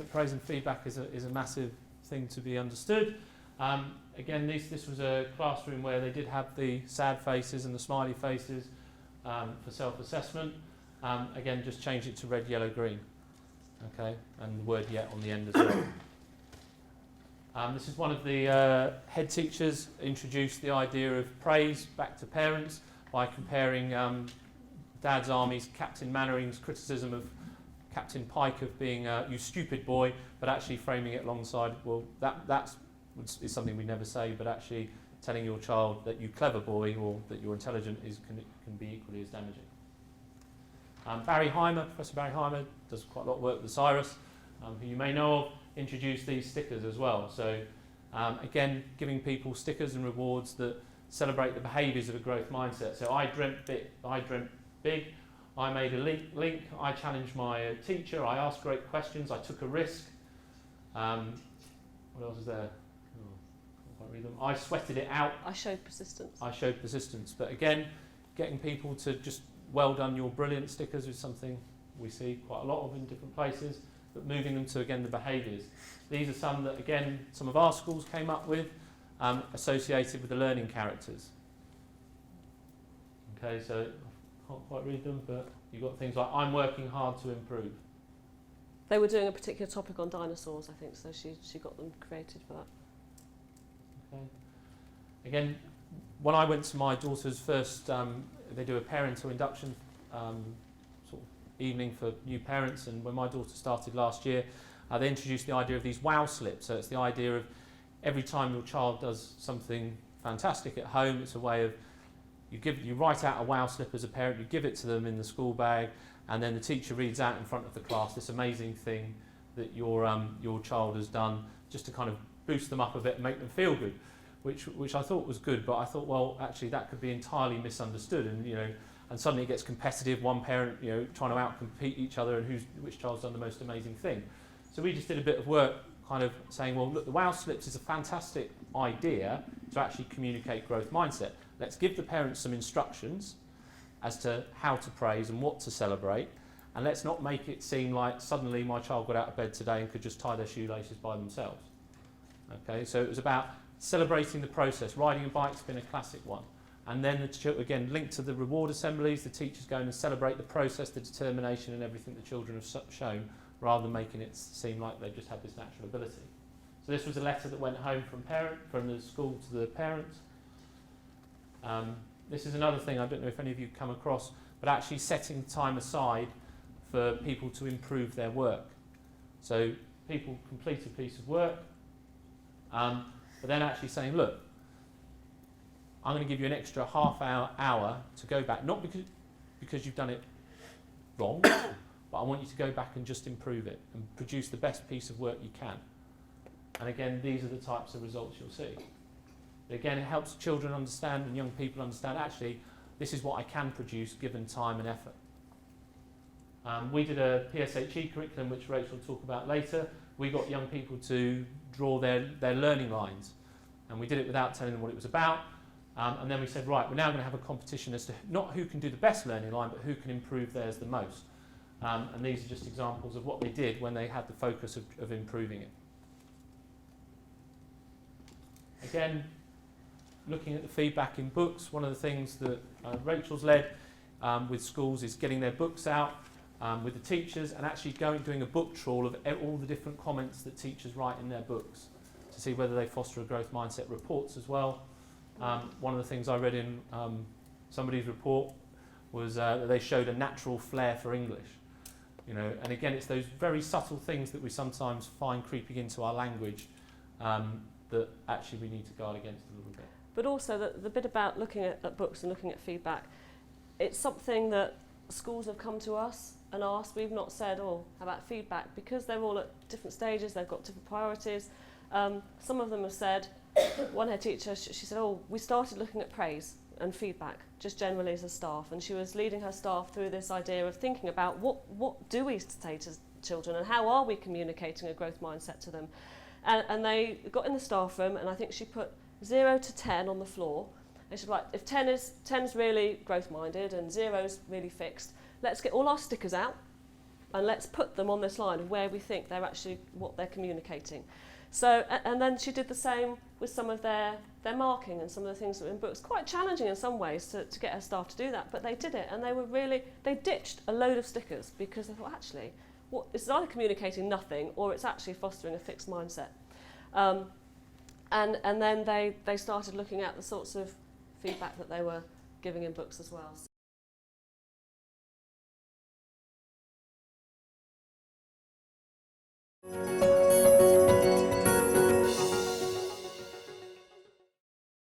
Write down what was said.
that praise and feedback is a massive thing to be understood. Again, this was a classroom where they did have the sad faces and the smiley faces for self-assessment. Again, just change it to red, yellow, green. Okay, and the word yet on the end as well. This is one of the head teachers introduced the idea of praise back to parents by comparing Dad's Army's Captain Mannering's criticism of Captain Pike of being you stupid boy, but actually framing it alongside, well, that's something we never say, but actually telling your child that you clever boy or that you're intelligent can be equally as damaging. Professor Barry Heimer does quite a lot of work with Cyrus, who you may know of, introduced these stickers as well. So again, giving people stickers and rewards that celebrate the behaviours of a growth mindset. So I dreamt big, I made a link, I challenged my teacher, I asked great questions, I took a risk. What else is there? I can't read them. I sweated it out. I showed persistence. But again, getting people to just well done, you're brilliant stickers is something we see quite a lot of in different places, but moving them to, again, the behaviours. These are some that, again, some of our schools came up with, associated with the learning characters. Okay, so I can't quite read them, but you've got things like, I'm working hard to improve. They were doing a particular topic on dinosaurs, I think, so she got them created for that. Okay. Again, when I went to my daughter's first, they do a parental induction sort of evening for new parents, and when my daughter started last year, they introduced the idea of these wow slips. So it's the idea of every time your child does something fantastic at home, it's a way of you write out a wow slip as a parent, you give it to them in the school bag, and then the teacher reads out in front of the class this amazing thing that your child has done, just to kind of boost them up a bit and make them feel good, which I thought was good. But I thought, well, actually that could be entirely misunderstood, and suddenly it gets competitive. One parent, trying to outcompete each other, and which child's done the most amazing thing. So we just did a bit of work, kind of saying, well, look, the wow slips is a fantastic idea to actually communicate growth mindset. Let's give the parents some instructions as to how to praise and what to celebrate, and let's not make it seem like suddenly my child got out of bed today and could just tie their shoelaces by themselves. Okay, so it was about celebrating the process. Riding a bike's been a classic one. And then, again, linked to the reward assemblies, the teachers go and celebrate the process, the determination and everything the children have shown, rather than making it seem like they just had this natural ability. So this was a letter that went home from the school to the parents. This is another thing, I don't know if any of you come across, but actually setting time aside for people to improve their work. So people complete a piece of work, but then actually saying, look, I'm going to give you an extra half hour to go back, not because you've done it wrong, but I want you to go back and just improve it and produce the best piece of work you can. And again, these are the types of results you'll see. Again, it helps children understand and young people understand, actually, this is what I can produce given time and effort. We did a PSHE curriculum, which Rachel will talk about later. We got young people to draw their learning lines, and we did it without telling them what it was about. And then we said, right, we're now going to have a competition as to not who can do the best learning line, but who can improve theirs the most. And these are just examples of what they did when they had the focus of improving it. Again, looking at the feedback in books, one of the things that Rachel's led with schools is getting their books out with the teachers and actually doing a book trawl of all the different comments that teachers write in their books to see whether they foster a growth mindset. Reports as well. One of the things I read in somebody's report was that they showed a natural flair for English. And again, it's those very subtle things that we sometimes find creeping into our language that actually we need to guard against a little bit. But also the bit about looking at books and looking at feedback, it's something that schools have come to us and asked. We've not said, how about feedback? Because they're all at different stages, they've got different priorities. Some of them have said, one head teacher, she said, we started looking at praise and feedback, just generally as a staff. And she was leading her staff through this idea of thinking about what do we say to children and how are we communicating a growth mindset to them. And they got in the staff room, and I think she put 0 to 10 on the floor. And she said, right, if 10 is really growth minded and 0 is really fixed, let's get all our stickers out and let's put them on this line of where we think they're actually, what they're communicating. So, and then she did the same with some of their marking and some of the things that were in books. Quite challenging in some ways to get her staff to do that, but they did it, and they ditched a load of stickers because they thought, actually, it's either communicating nothing or it's actually fostering a fixed mindset. And then they started looking at the sorts of feedback that they were giving in books as well.